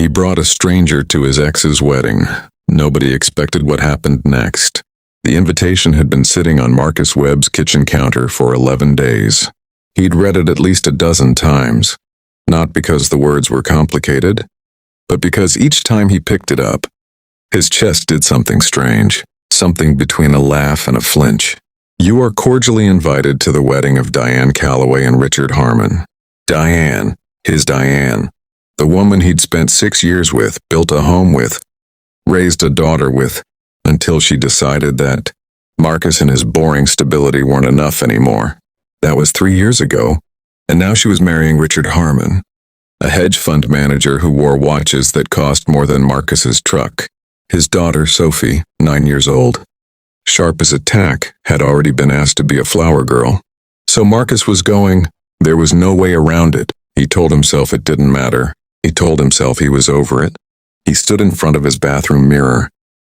He brought a stranger to his ex's wedding. Nobody expected what happened next. The invitation had been sitting on Marcus Webb's kitchen counter for 11 days. He'd read it at least a dozen times, not because the words were complicated, but because each time he picked it up, his chest did something strange, something between a laugh and a flinch. You are cordially invited to the wedding of Diane Calloway and Richard Harmon. Diane, his Diane, the woman he'd spent 6 years with, built a home with, raised a daughter with, until she decided that Marcus and his boring stability weren't enough anymore. That was 3 years ago, and now she was marrying Richard Harmon, a hedge fund manager who wore watches that cost more than Marcus's truck. His daughter, Sophie, 9 years old, sharp as a tack, had already been asked to be a flower girl. So Marcus was going. There was no way around it. He told himself it didn't matter. He told himself he was over it. He stood in front of his bathroom mirror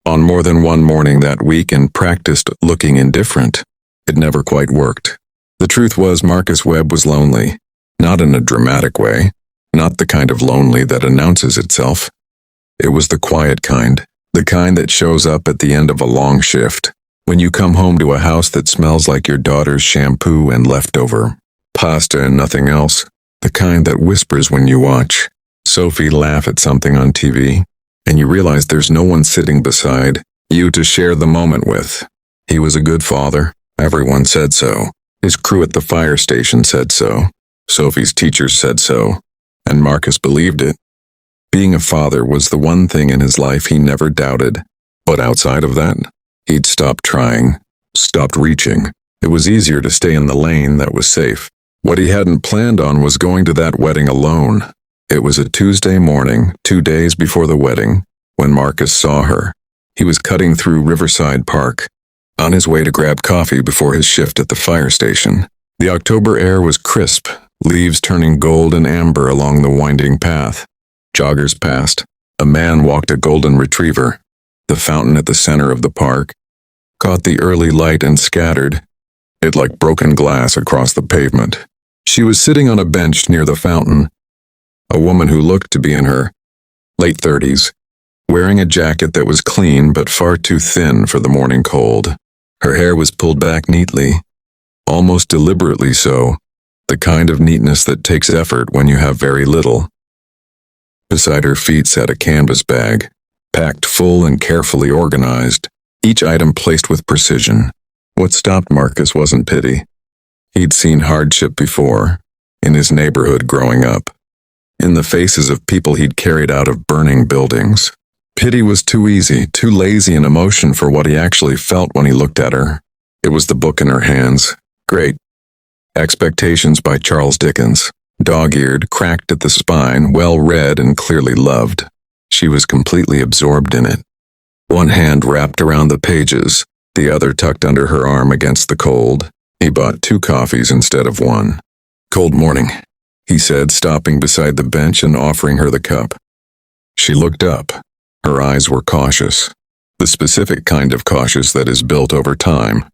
on more than one morning that week and practiced looking indifferent. It never quite worked. The truth was Marcus Webb was lonely, not in a dramatic way, not the kind of lonely that announces itself. It was the quiet kind, the kind that shows up at the end of a long shift, when you come home to a house that smells like your daughter's shampoo and leftover pasta and nothing else, the kind that whispers when you watch Sophie laugh at something on TV, and you realize there's no one sitting beside you to share the moment with. He was a good father. Everyone said so. His crew at the fire station said so. Sophie's teachers said so. And Marcus believed it. Being a father was the one thing in his life he never doubted. But outside of that, he'd stopped trying, stopped reaching. It was easier to stay in the lane that was safe. What he hadn't planned on was going to that wedding alone. It was a Tuesday morning, 2 days before the wedding, when Marcus saw her. He was cutting through Riverside Park, on his way to grab coffee before his shift at the fire station. The October air was crisp, leaves turning gold and amber along the winding path. Joggers passed. A man walked a golden retriever. The fountain at the center of the park caught the early light and scattered it like broken glass across the pavement. She was sitting on a bench near the fountain, a woman who looked to be in her late 30s, wearing a jacket that was clean but far too thin for the morning cold. Her hair was pulled back neatly, almost deliberately so, the kind of neatness that takes effort when you have very little. Beside her feet sat a canvas bag, packed full and carefully organized, each item placed with precision. What stopped Marcus wasn't pity. He'd seen hardship before, in his neighborhood growing up, in the faces of people he'd carried out of burning buildings. Pity was too easy, too lazy an emotion for what he actually felt when he looked at her. It was the book in her hands. Great. Expectations by Charles Dickens. Dog-eared, cracked at the spine, well-read and clearly loved. She was completely absorbed in it. One hand wrapped around the pages, the other tucked under her arm against the cold. He bought 2 coffees instead of 1. "Cold morning," he said, stopping beside the bench and offering her the cup. She looked up. Her eyes were cautious, the specific kind of cautious that is built over time,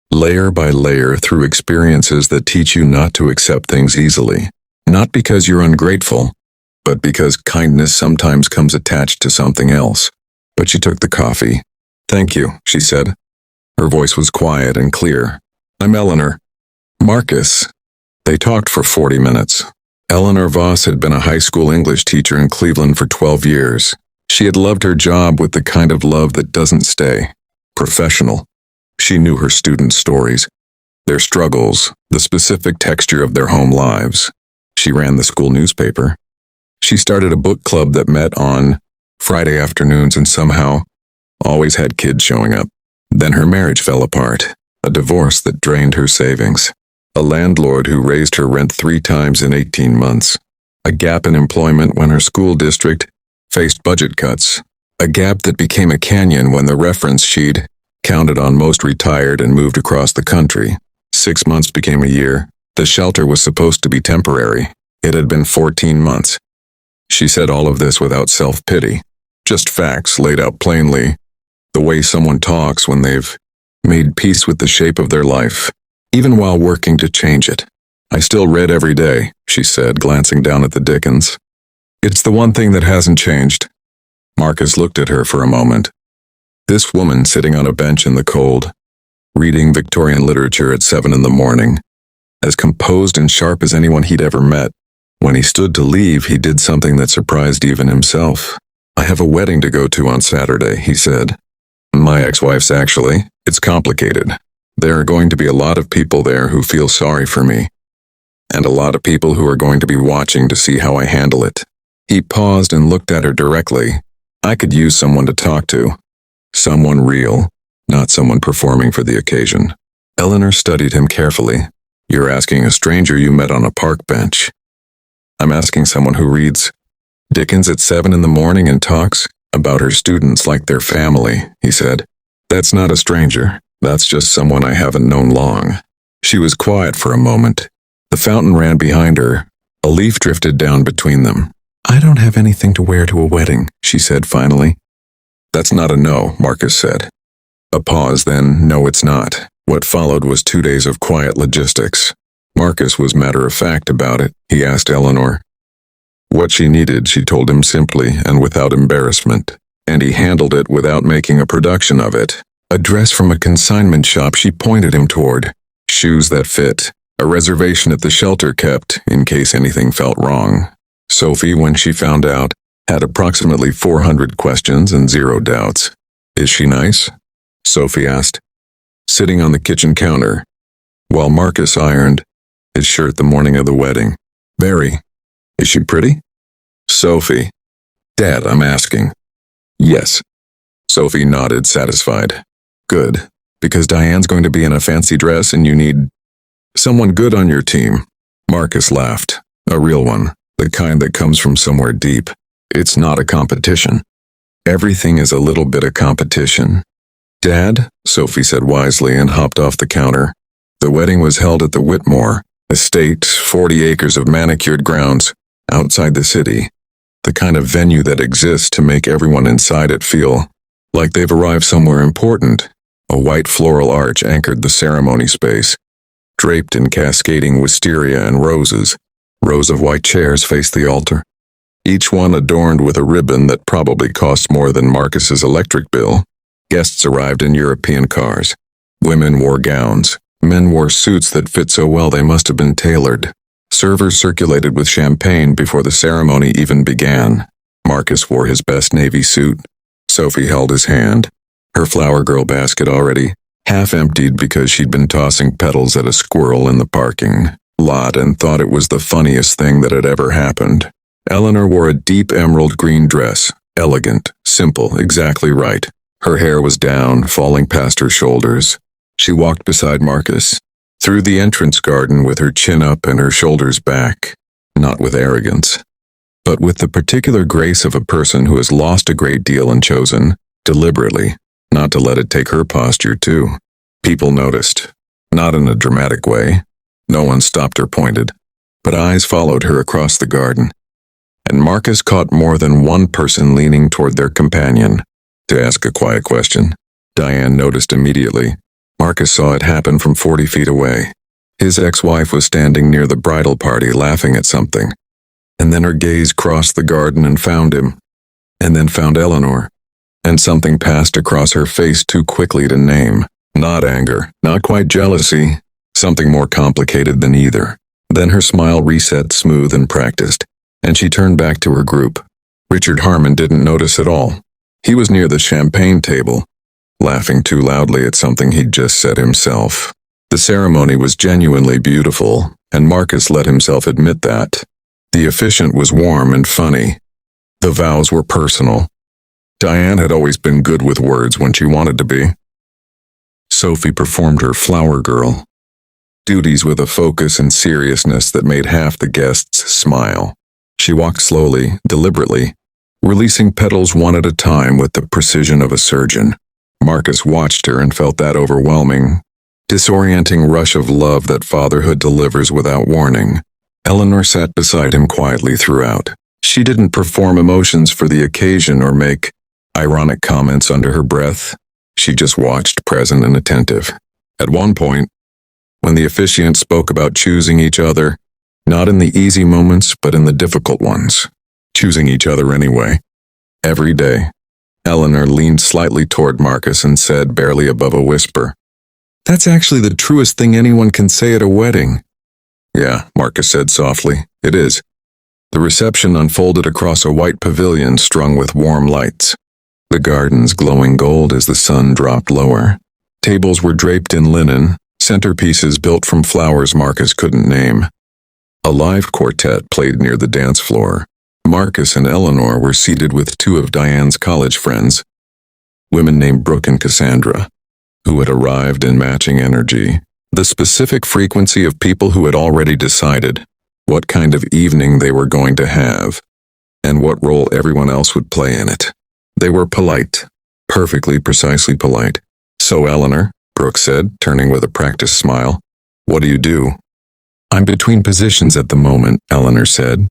layer by layer through experiences that teach you not to accept things easily. Not because you're ungrateful, but because kindness sometimes comes attached to something else. But she took the coffee. "Thank you," she said. Her voice was quiet and clear. "I'm Eleanor." "Marcus." They talked for 40 minutes. Eleanor Voss had been a high school English teacher in Cleveland for 12 years. She had loved her job with the kind of love that doesn't stay. Professional. She knew her students' stories, their struggles, the specific texture of their home lives. She ran the school newspaper. She started a book club that met on Friday afternoons and somehow always had kids showing up. Then her marriage fell apart, a divorce that drained her savings, a landlord who raised her rent 3 times in 18 months, a gap in employment when her school district faced budget cuts, a gap that became a canyon when the reference she'd counted on most retired and moved across the country. 6 months became a year. The shelter was supposed to be temporary. It had been 14 months. She said all of this without self-pity, just facts laid out plainly, the way someone talks when they've made peace with the shape of their life, even while working to change it. "I still read every day," she said, glancing down at the Dickens. It's the one thing that hasn't changed. Marcus looked at her for a moment. This woman sitting on a bench in the cold, reading Victorian literature at 7 in the morning, as composed and sharp as anyone he'd ever met. When he stood to leave, he did something that surprised even himself. I have a wedding to go to on Saturday, he said. My ex-wife's actually. It's complicated. There are going to be a lot of people there who feel sorry for me. And a lot of people who are going to be watching to see how I handle it. He paused and looked at her directly. I could use someone to talk to. Someone real, not someone performing for the occasion. Eleanor studied him carefully. You're asking a stranger you met on a park bench. I'm asking someone who reads Dickens at 7 in the morning and talks about her students like their family, he said. That's not a stranger. That's just someone I haven't known long. She was quiet for a moment. The fountain ran behind her. A leaf drifted down between them. I don't have anything to wear to a wedding, she said finally. That's not a no, Marcus said. A pause, then, no it's not. What followed was 2 days of quiet logistics. Marcus was matter-of-fact about it. He asked Eleanor. What she needed, she told him simply and without embarrassment. And he handled it without making a production of it. A dress from a consignment shop she pointed him toward. Shoes that fit. A reservation at the shelter kept, in case anything felt wrong. Sophie, when she found out, had approximately 400 questions and 0 doubts. Is she nice? Sophie asked, sitting on the kitchen counter, while Marcus ironed his shirt the morning of the wedding. Very. Is she pretty? Sophie. Dad, I'm asking. Yes. Sophie nodded, satisfied. Good, because Diane's going to be in a fancy dress and you need someone good on your team. Marcus laughed. A real one, the kind that comes from somewhere deep. It's not a competition. Everything is a little bit of competition. Dad, Sophie said wisely and hopped off the counter. The wedding was held at the Whitmore estate, 40 acres of manicured grounds, outside the city. The kind of venue that exists to make everyone inside it feel like they've arrived somewhere important. A white floral arch anchored the ceremony space, draped in cascading wisteria and roses. Rows of white chairs faced the altar, each one adorned with a ribbon that probably cost more than Marcus's electric bill. Guests arrived in European cars. Women wore gowns. Men wore suits that fit so well they must have been tailored. Servers circulated with champagne before the ceremony even began. Marcus wore his best navy suit. Sophie held his hand, her flower girl basket already half emptied because she'd been tossing petals at a squirrel in the parking lot and thought it was the funniest thing that had ever happened. Eleanor wore a deep emerald green dress, elegant, simple, exactly right. Her hair was down, falling past her shoulders. She walked beside Marcus, through the entrance garden with her chin up and her shoulders back, not with arrogance, but with the particular grace of a person who has lost a great deal and chosen, deliberately, not to let it take her posture too. People noticed, not in a dramatic way. No one stopped or pointed, but eyes followed her across the garden. And Marcus caught more than one person leaning toward their companion to ask a quiet question. Diane noticed immediately. Marcus saw it happen from 40 feet away. His ex-wife was standing near the bridal party laughing at something. And then her gaze crossed the garden and found him. And then found Eleanor. And something passed across her face too quickly to name. Not anger, not quite jealousy. Something more complicated than either. Then her smile reset smooth and practiced, and she turned back to her group. Richard Harmon didn't notice at all. He was near the champagne table, laughing too loudly at something he'd just said himself. The ceremony was genuinely beautiful, and Marcus let himself admit that. The officiant was warm and funny. The vows were personal. Diane had always been good with words when she wanted to be. Sophie performed her flower girl duties with a focus and seriousness that made half the guests smile. She walked slowly, deliberately, releasing petals one at a time with the precision of a surgeon. Marcus watched her and felt that overwhelming, disorienting rush of love that fatherhood delivers without warning. Eleanor sat beside him quietly throughout. She didn't perform emotions for the occasion or make ironic comments under her breath. She just watched, present and attentive. At one point, when the officiant spoke about choosing each other, not in the easy moments but in the difficult ones, choosing each other anyway. Every day. Eleanor leaned slightly toward Marcus and said, barely above a whisper, "That's actually the truest thing anyone can say at a wedding." "Yeah," Marcus said softly, "it is." The reception unfolded across a white pavilion strung with warm lights, the gardens glowing gold as the sun dropped lower. Tables were draped in linen, centerpieces built from flowers Marcus couldn't name. A live quartet played near the dance floor. Marcus and Eleanor were seated with two of Diane's college friends, women named Brooke and Cassandra, who had arrived in matching energy, the specific frequency of people who had already decided what kind of evening they were going to have, and what role everyone else would play in it. They were polite, perfectly precisely polite. "So, Eleanor," Brooke said, turning with a practiced smile, "what do you do?" "I'm between positions at the moment," Eleanor said.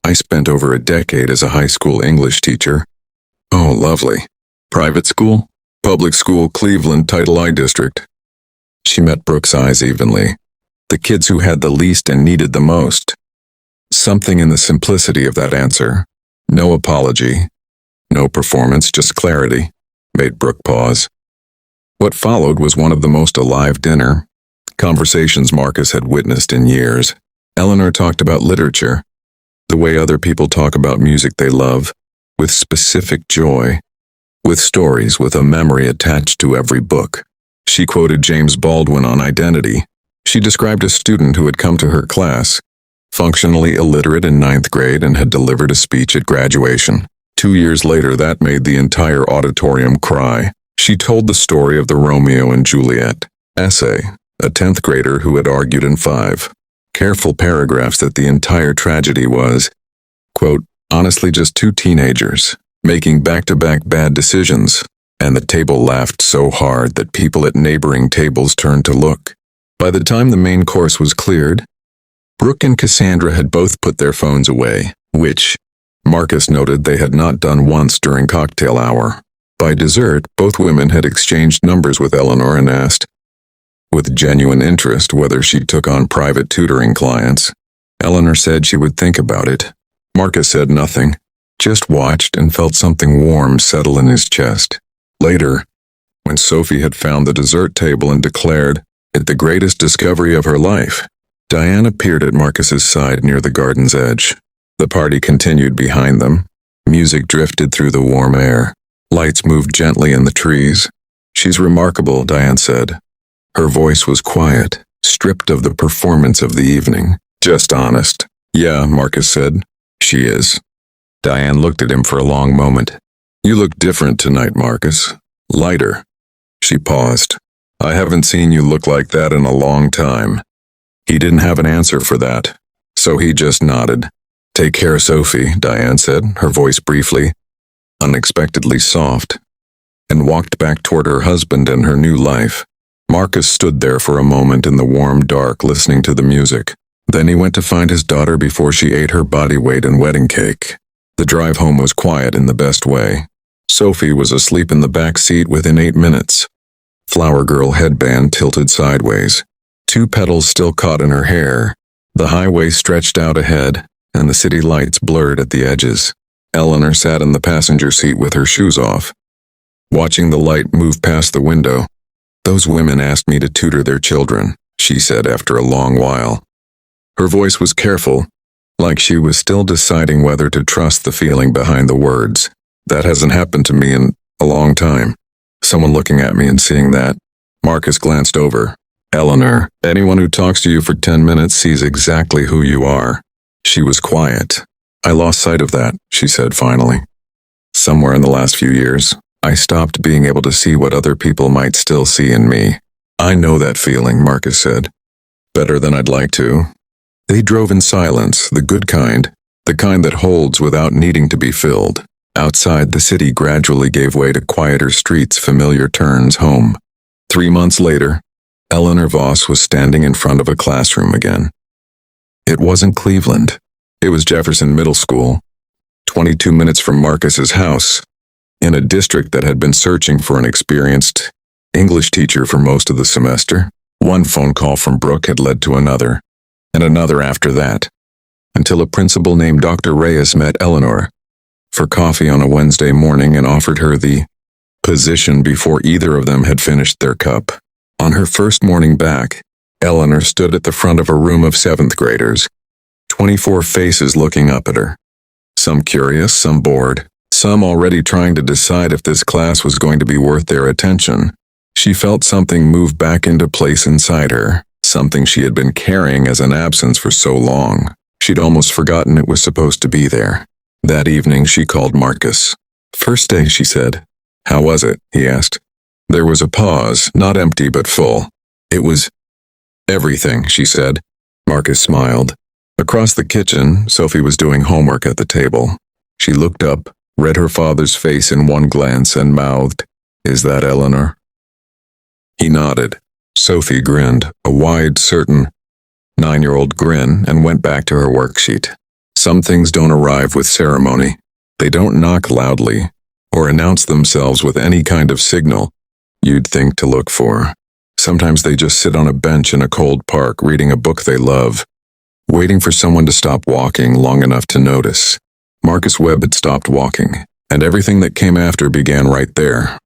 "I spent over a decade as a high school English teacher." "Oh, lovely. Private school? Public school, Cleveland, Title I district?" She met Brooke's eyes evenly. The kids who had the least and needed the most. Something in the simplicity of that answer, no apology, no performance, just clarity, made Brooke pause. What followed was one of the most alive dinner conversations Marcus had witnessed in years. Eleanor talked about literature, the way other people talk about music they love, with specific joy, with stories with a memory attached to every book. She quoted James Baldwin on identity. She described a student who had come to her class, functionally illiterate in 9th grade, and had delivered a speech at graduation. 2 years later, that made the entire auditorium cry. She told the story of the Romeo and Juliet essay, a 10th grader who had argued in 5 careful paragraphs that the entire tragedy was, quote, honestly just 2 teenagers making back-to-back bad decisions, and the table laughed so hard that people at neighboring tables turned to look. By the time the main course was cleared, Brooke and Cassandra had both put their phones away, which, Marcus noted, they had not done once during cocktail hour. By dessert, both women had exchanged numbers with Eleanor and asked, with genuine interest, whether she took on private tutoring clients. Eleanor said she would think about it. Marcus said nothing, just watched and felt something warm settle in his chest. Later, when Sophie had found the dessert table and declared it the greatest discovery of her life, Diane appeared at Marcus's side near the garden's edge. The party continued behind them. Music drifted through the warm air. Lights moved gently in the trees. "She's remarkable," Diane said. Her voice was quiet, stripped of the performance of the evening, just honest. "Yeah," Marcus said. "She is." Diane looked at him for a long moment. "You look different tonight, Marcus. Lighter." She paused. "I haven't seen you look like that in a long time." He didn't have an answer for that, so he just nodded. "Take care, Sophie," Diane said, her voice briefly, unexpectedly soft, and walked back toward her husband and her new life. Marcus stood there for a moment in the warm dark, listening to the music. Then he went to find his daughter before she ate her body weight in wedding cake. The drive home was quiet in the best way. Sophie was asleep in the back seat within 8 minutes. Flower girl headband tilted sideways. 2 petals still caught in her hair. The highway stretched out ahead, and the city lights blurred at the edges. Eleanor sat in the passenger seat with her shoes off, watching the light move past the window. "Those women asked me to tutor their children," she said after a long while. Her voice was careful, like she was still deciding whether to trust the feeling behind the words. "That hasn't happened to me in a long time." Someone looking at me and seeing that. Marcus glanced over. "Eleanor, anyone who talks to you for 10 minutes sees exactly who you are." She was quiet. "I lost sight of that," she said finally. "Somewhere in the last few years, I stopped being able to see what other people might still see in me." "I know that feeling," Marcus said. "Better than I'd like to." They drove in silence, the good kind, the kind that holds without needing to be filled. Outside, the city gradually gave way to quieter streets, familiar turns home. 3 months later, Eleanor Voss was standing in front of a classroom again. It wasn't Cleveland. It was Jefferson Middle School, 22 minutes from Marcus's house, in a district that had been searching for an experienced English teacher for most of the semester. One phone call from Brooke had led to another, and another after that. until a principal named Dr. Reyes met Eleanor for coffee on a Wednesday morning and offered her the position before either of them had finished their cup. On her first morning back, Eleanor stood at the front of a room of 7th graders, 24 faces looking up at her. Some curious, some bored, some already trying to decide if this class was going to be worth their attention. She felt something move back into place inside her, something she had been carrying as an absence for so long. She'd almost forgotten it was supposed to be there. That evening she called Marcus. "First day," she said. "How was it?" he asked. There was a pause, not empty but full. "It was everything," she said. Marcus smiled. Across the kitchen, Sophie was doing homework at the table. She looked up, read her father's face in one glance, and mouthed, "Is that Eleanor?" He nodded. Sophie grinned, a wide, certain, 9-year-old grin, and went back to her worksheet. Some things don't arrive with ceremony. They don't knock loudly, or announce themselves with any kind of signal you'd think to look for. Sometimes they just sit on a bench in a cold park reading a book they love, waiting for someone to stop walking long enough to notice. Marcus Webb had stopped walking, and everything that came after began right there,